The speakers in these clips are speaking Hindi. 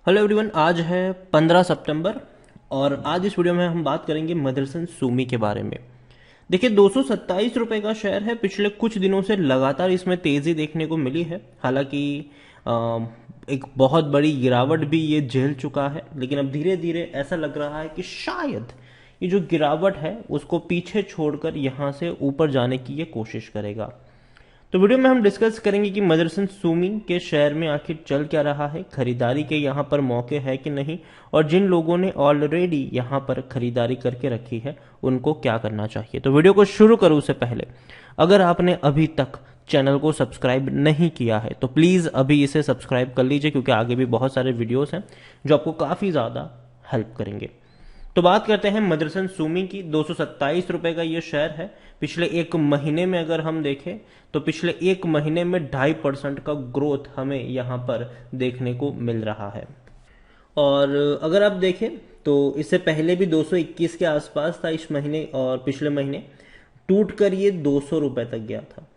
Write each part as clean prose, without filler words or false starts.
हेलो एवरीवन, आज है 15 सितंबर और आज इस वीडियो में हम बात करेंगे मदरसन सूमी के बारे में। देखिए, 227 रुपए का शेयर है। पिछले कुछ दिनों से लगातार इसमें तेजी देखने को मिली है। हालांकि एक बहुत बड़ी गिरावट भी ये झेल चुका है, लेकिन अब धीरे धीरे ऐसा लग रहा है कि शायद ये जो गिरावट है उसको पीछे छोड़कर यहाँ से ऊपर जाने की ये कोशिश करेगा। तो वीडियो में हम डिस्कस करेंगे कि मदरसन सूमी के शेयर में आखिर चल क्या रहा है, खरीदारी के यहाँ पर मौके है कि नहीं, और जिन लोगों ने ऑलरेडी यहाँ पर खरीदारी करके रखी है उनको क्या करना चाहिए। तो वीडियो को शुरू करूँ उससे पहले अगर आपने अभी तक चैनल को सब्सक्राइब नहीं किया है तो प्लीज़ अभी इसे सब्सक्राइब कर लीजिए, क्योंकि आगे भी बहुत सारे वीडियोस हैं जो आपको काफ़ी ज़्यादा हेल्प करेंगे। तो बात करते हैं मदरसन सूमी की। 227 रुपए का ये शेयर है। पिछले एक महीने में अगर हम देखें तो पिछले एक महीने में 2.5% का ग्रोथ हमें यहाँ पर देखने को मिल रहा है। और अगर आप देखें तो इससे पहले भी 221 के आसपास था इस महीने, और पिछले महीने टूट कर ये 200 रुपए तक गया था।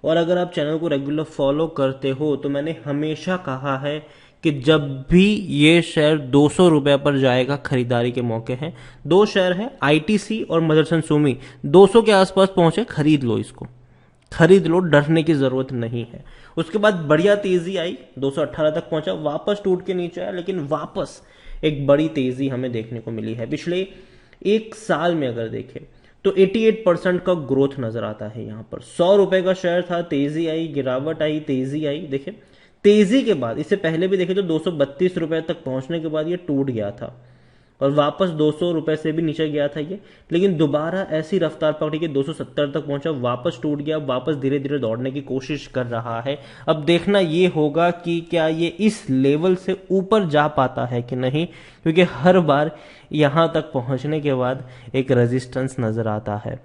और अगर आप चैनल को रेगुलर फॉलो करते हो तो मैंने हमेशा कहा है कि जब भी ये शेयर 200 रुपए पर जाएगा खरीदारी के मौके हैं। दो शेयर हैं, आईटीसी और मदरसन सूमी, 200 के आसपास पहुंचे, खरीद लो, इसको खरीद लो, डरने की जरूरत नहीं है। उसके बाद बढ़िया तेजी आई, 218 तक पहुंचा, वापस टूट के नीचे आया, लेकिन वापस एक बड़ी तेजी हमें देखने को मिली है। पिछले एक साल में अगर देखें तो 88% का ग्रोथ नजर आता है। यहाँ पर 100 रुपए का शेयर था, तेजी आई, गिरावट आई, तेजी आई। देखें, तेजी के बाद इससे पहले भी देखें तो 232 रुपए तक पहुंचने के बाद ये टूट गया था और वापस 200 रुपए से भी नीचे गया था ये, लेकिन दोबारा ऐसी रफ्तार पकड़ी कि 270 तक पहुंचा, वापस टूट गया, वापस धीरे धीरे दौड़ने की कोशिश कर रहा है। अब देखना ये होगा कि क्या ये इस लेवल से ऊपर जा पाता है कि नहीं, क्योंकि हर बार यहां तक पहुंचने के बाद एक रेजिस्टेंस नजर आता है।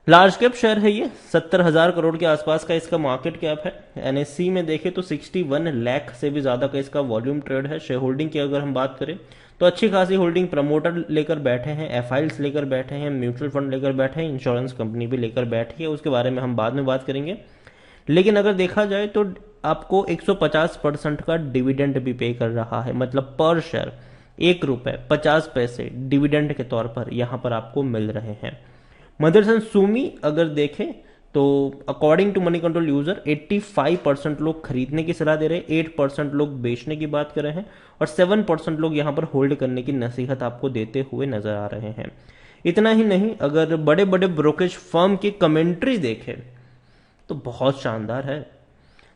लार्ज कैप शेयर है ये, 70,000 करोड़ के आसपास का इसका मार्केट कैप है। एनएससी में देखें तो 61 लाख से भी ज्यादा का इसका वॉल्यूम ट्रेड है। शेयर होल्डिंग की अगर हम बात करें तो अच्छी खासी होल्डिंग प्रमोटर लेकर बैठे हैं, एफआईएल्स लेकर बैठे हैं, म्यूचुअल फंड लेकर बैठे हैं, इंश्योरेंस कंपनी भी लेकर बैठी है, उसके बारे में हम बाद में बात करेंगे। लेकिन अगर देखा जाए तो आपको 150% का डिविडेंड भी पे कर रहा है, मतलब पर शेयर ₹1.50 डिविडेंड के तौर पर यहां पर आपको मिल रहे हैं। मदरसन सूमी अगर देखें तो according to money control user 85% लोग खरीदने की सलाह दे रहे हैं, 8% लोग बेचने की बात कर रहे हैं और 7% लोग यहां पर होल्ड करने की नसीहत आपको देते हुए नजर आ रहे हैं। इतना ही नहीं, अगर बड़े बड़े ब्रोकरेज फर्म की कमेंट्री देखें तो बहुत शानदार है।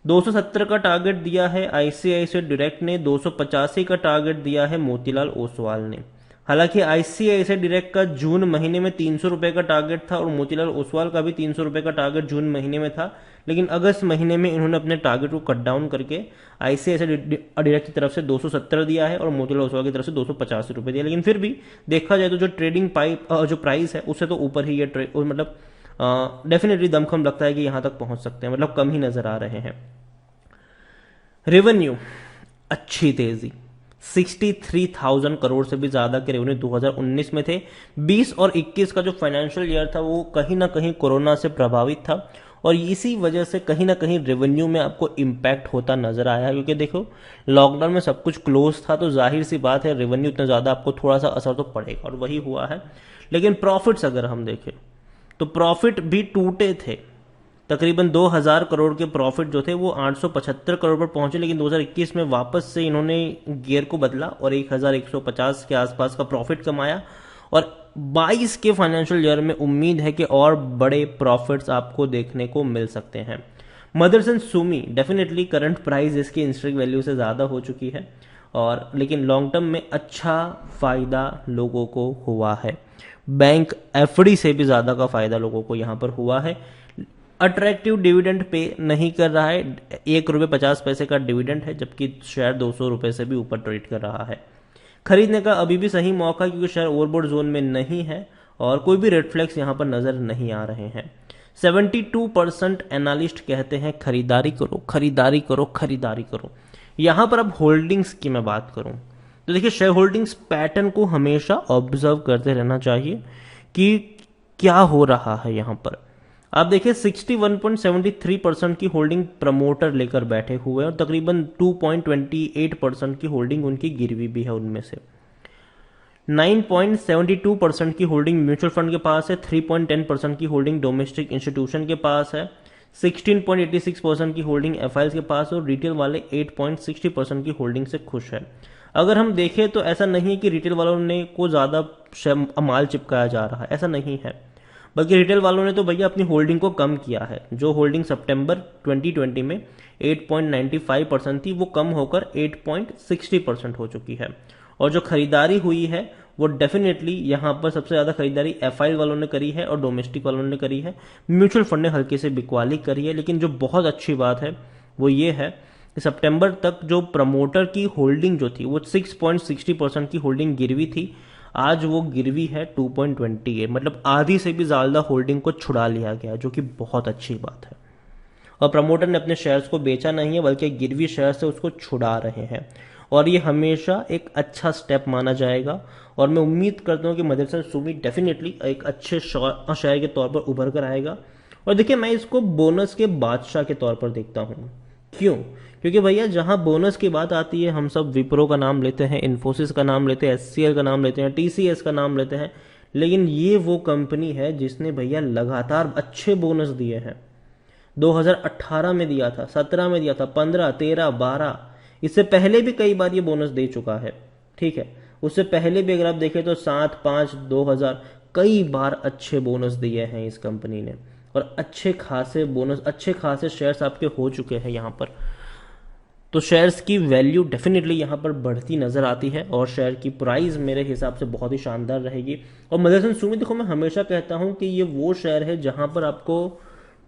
270 का टारगेट दिया है आईसीआईसीआई डायरेक्ट ने, 285 का टारगेट दिया है मोतीलाल ओसवाल ने। हालांकि आईसीआईसीआई डायरेक्ट का जून महीने में 300 रुपए का टारगेट था और मोतीलाल ओसवाल का भी 300 रुपए का टारगेट जून महीने में था, लेकिन अगस्त महीने में इन्होंने अपने टारगेट को कट डाउन करके आईसीआईसीआई डायरेक्ट की तरफ से 270 दिया है और मोतीलाल ओसवाल की तरफ से 250 रुपए दिया। लेकिन फिर भी देखा जाए तो जो ट्रेडिंग जो प्राइस है उससे तो ऊपर ही ये मतलब डेफिनेटली दमखम लगता है कि यहां तक पहुंच सकते हैं, मतलब कम ही नजर आ रहे हैं। रेवेन्यू अच्छी तेजी, 63,000 करोड़ से भी ज्यादा के रेवेन्यू 2019 में थे। 20 और 21 का जो फाइनेंशियल ईयर था वो कहीं ना कहीं कोरोना से प्रभावित था और इसी वजह से कहीं ना कहीं रेवेन्यू में आपको इम्पैक्ट होता नजर आया, क्योंकि देखो लॉकडाउन में सब कुछ क्लोज था तो जाहिर सी बात है रेवेन्यू इतना ज्यादा आपको थोड़ा सा असर तो पड़ेगा, और वही हुआ है। लेकिन प्रॉफिट्स अगर हम देखें तो प्रॉफिट भी टूटे थे। तकरीबन 2000 करोड़ के प्रॉफिट जो थे वो 875 करोड़ पर पहुंचे, लेकिन 2021 में वापस से इन्होंने गियर को बदला और 1150 के आसपास का प्रॉफिट कमाया और 22 के फाइनेंशियल ईयर में उम्मीद है कि और बड़े प्रॉफिट्स आपको देखने को मिल सकते हैं। मदरसन सूमी डेफिनेटली करंट प्राइस इसकी इंस्ट्रिक वैल्यू से ज्यादा हो चुकी है, और लेकिन लॉन्ग टर्म में अच्छा फायदा लोगों को हुआ है। बैंक एफडी से भी ज्यादा का फायदा लोगों को यहां पर हुआ है। अट्रैक्टिव डिविडेंड पे नहीं कर रहा है, ₹1.50 का डिविडेंड है, जबकि शेयर 200 रुपए से भी ऊपर ट्रेड कर रहा है। खरीदने का अभी भी सही मौका है क्योंकि शेयर ओवरबॉट जोन में नहीं है और कोई भी रेड फ्लैग्स यहां पर नजर नहीं आ रहे हैं। 72% एनालिस्ट कहते हैं खरीदारी करो, खरीदारी करो, खरीदारी करो। यहां पर अब होल्डिंग्स की मैं बात करूं तो देखिए, शेयर होल्डिंग्स पैटर्न को हमेशा ऑब्जर्व करते रहना चाहिए कि क्या हो रहा है यहां पर। आप देखिए 61.73% की होल्डिंग प्रमोटर लेकर बैठे हुए हैं और तकरीबन 2.28% की होल्डिंग उनकी गिरवी भी है। उनमें से 9.72% की होल्डिंग म्यूचुअल फंड के पास है, 3.10% की होल्डिंग डोमेस्टिक इंस्टीट्यूशन के पास है, 16.86% की होल्डिंग एफआईएल्स के पास और रिटेल वाले 8.60% की होल्डिंग से खुश है। अगर हम देखें तो ऐसा नहीं है कि रिटेल वालों ने को ज़्यादा माल चिपकाया जा रहा है, ऐसा नहीं है, बल्कि रिटेल वालों ने तो भैया अपनी होल्डिंग को कम किया है। जो होल्डिंग सितंबर 2020 में 8.95% थी वो कम होकर 8.60% हो चुकी है। और जो खरीदारी हुई है वो डेफिनेटली यहाँ पर सबसे ज़्यादा खरीदारी एफआईएल वालों ने करी है और डोमेस्टिक वालों ने करी है। म्यूचुअल फंड ने हल्के से बिकवाली करी है। लेकिन जो बहुत अच्छी बात है वो ये है कि सितंबर तक जो प्रमोटर की होल्डिंग जो थी वो 6.60% की होल्डिंग गिरवी थी, आज वो गिरवी है 2.28, मतलब आधी से भी ज़्यादा होल्डिंग को छुड़ा लिया गया, जो कि बहुत अच्छी बात है। और प्रमोटर ने अपने शेयर्स को बेचा नहीं है बल्कि गिरवी शेयर से उसको छुड़ा रहे हैं और ये हमेशा एक अच्छा स्टेप माना जाएगा। और मैं उम्मीद करता हूँ कि मदरसन सुमी डेफिनेटली एक अच्छे शेयर के तौर पर उभर कर आएगा। और देखिए मैं इसको बोनस के बादशाह के तौर पर देखता हूँ। क्यों? क्योंकि भैया जहां बोनस की बात आती है हम सब विप्रो का नाम लेते हैं, इन्फोसिस का नाम लेते हैं, एचसीएल का नाम लेते हैं, टीसीएस का नाम लेते हैं, लेकिन ये वो कंपनी है जिसने भैया लगातार अच्छे बोनस दिए हैं। 2018 में दिया था, 17 में दिया था, 15, 13, 12, इससे पहले भी कई बार ये बोनस दे चुका है। ठीक है, उससे पहले भी अगर आप देखें तो 7, 5, 2000 कई बार अच्छे बोनस दिए हैं इस कंपनी ने और अच्छे खासे बोनस, अच्छे खासे शेयर्स आपके हो चुके हैं यहाँ पर। तो शेयर्स की वैल्यू डेफिनेटली यहाँ पर बढ़ती नजर आती है और शेयर की प्राइस मेरे हिसाब से बहुत ही शानदार रहेगी। और मदरसन सुमी देखो, मैं हमेशा कहता हूँ कि ये वो शेयर है जहां पर आपको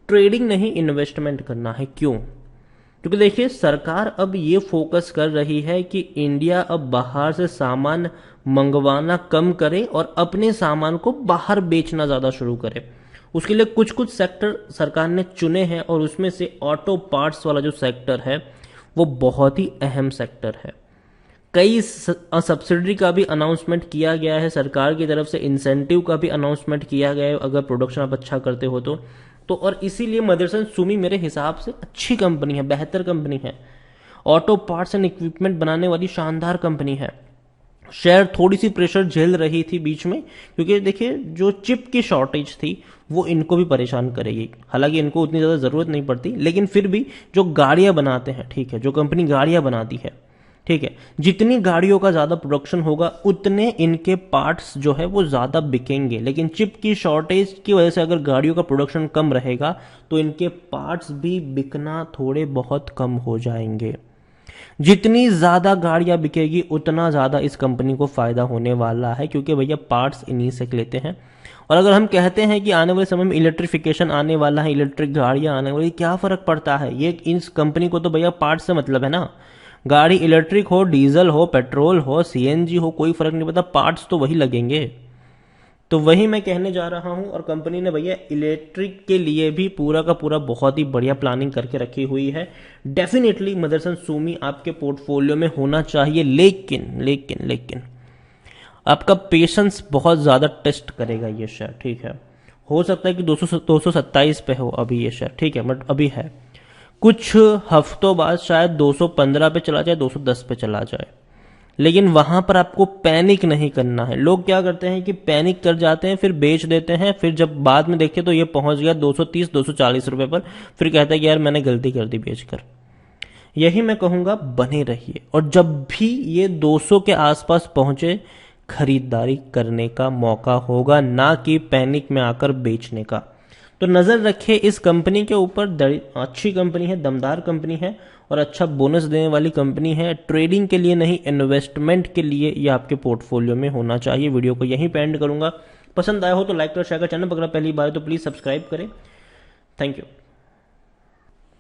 ट्रेडिंग नहीं इन्वेस्टमेंट करना है। क्यों? क्योंकि देखिए सरकार अब ये फोकस कर रही है कि इंडिया अब बाहर से सामान मंगवाना कम करे और अपने सामान को बाहर बेचना ज़्यादा शुरू करे। उसके लिए कुछ कुछ सेक्टर सरकार ने चुने हैं और उसमें से ऑटो पार्ट्स वाला जो सेक्टर है वो बहुत ही अहम सेक्टर है। कई सब्सिडी का भी अनाउंसमेंट किया गया है, सरकार की तरफ से इंसेंटिव का भी अनाउंसमेंट किया गया है अगर प्रोडक्शन आप अच्छा करते हो तो और इसीलिए मदरसन सुमी मेरे हिसाब से अच्छी कंपनी है, बेहतर कंपनी है, ऑटो पार्ट्स एंड इक्विपमेंट बनाने वाली शानदार कंपनी है। शेयर थोड़ी सी प्रेशर झेल रही थी बीच में क्योंकि देखिए जो चिप की शॉर्टेज थी वो इनको भी परेशान करेगी। हालांकि इनको उतनी ज़्यादा ज़रूरत नहीं पड़ती, लेकिन फिर भी जो गाड़ियां बनाते हैं, ठीक है, जो कंपनी गाड़ियां बनाती है, ठीक है, जितनी गाड़ियों का ज़्यादा प्रोडक्शन होगा उतने इनके पार्ट्स जो है वो ज़्यादा बिकेंगे। लेकिन चिप की शॉर्टेज की वजह से अगर गाड़ियों का प्रोडक्शन कम रहेगा तो इनके पार्ट्स भी बिकना थोड़े बहुत कम हो जाएंगे। जितनी ज़्यादा गाड़ियां बिकेगी उतना ज़्यादा इस कंपनी को फ़ायदा होने वाला है क्योंकि भैया पार्ट्स इन्हीं से लेते हैं। और अगर हम कहते हैं कि आने वाले समय में इलेक्ट्रिफिकेशन आने वाला है, इलेक्ट्रिक गाड़ियां आने वाली, क्या फ़र्क पड़ता है? ये इस कंपनी को तो भैया पार्ट्स से मतलब है ना। गाड़ी इलेक्ट्रिक हो, डीजल हो, पेट्रोल हो, सीएनजी हो, कोई फ़र्क नहीं पड़ता, पार्ट्स तो वही लगेंगे। तो वही मैं कहने जा रहा हूं। और कंपनी ने भैया इलेक्ट्रिक के लिए भी पूरा का पूरा बहुत ही बढ़िया प्लानिंग करके रखी हुई है। डेफिनेटली मदरसन सुमी आपके पोर्टफोलियो में होना चाहिए, लेकिन लेकिन लेकिन आपका पेशेंस बहुत ज़्यादा टेस्ट करेगा ये शेयर। ठीक है, हो सकता है कि 227 पे हो अभी ये शेयर, ठीक है, बट अभी है, कुछ हफ्तों बाद शायद 215 पे चला जाए, 210 पे चला जाए, लेकिन वहां पर आपको पैनिक नहीं करना है। लोग क्या करते हैं कि पैनिक कर जाते हैं, फिर बेच देते हैं, फिर जब बाद में देखे तो ये पहुंच गया 230 240 रुपए पर, फिर कहता है कि यार मैंने गलती कर दी बेचकर। यही मैं कहूंगा, बने रहिए और जब भी ये 200 के आसपास पहुंचे खरीदारी करने का मौका होगा, ना कि पैनिक में आकर बेचने का। तो नजर रखिए इस कंपनी के ऊपर, अच्छी कंपनी है, दमदार कंपनी है और अच्छा बोनस देने वाली कंपनी है। ट्रेडिंग के लिए नहीं, इन्वेस्टमेंट के लिए ये आपके पोर्टफोलियो में होना चाहिए। वीडियो को यहीं पे एंड करूंगा। पसंद आया हो तो लाइक करें, शेयर करें, चैनल पर अगर पहली बार है तो प्लीज सब्सक्राइब करें। Thank you.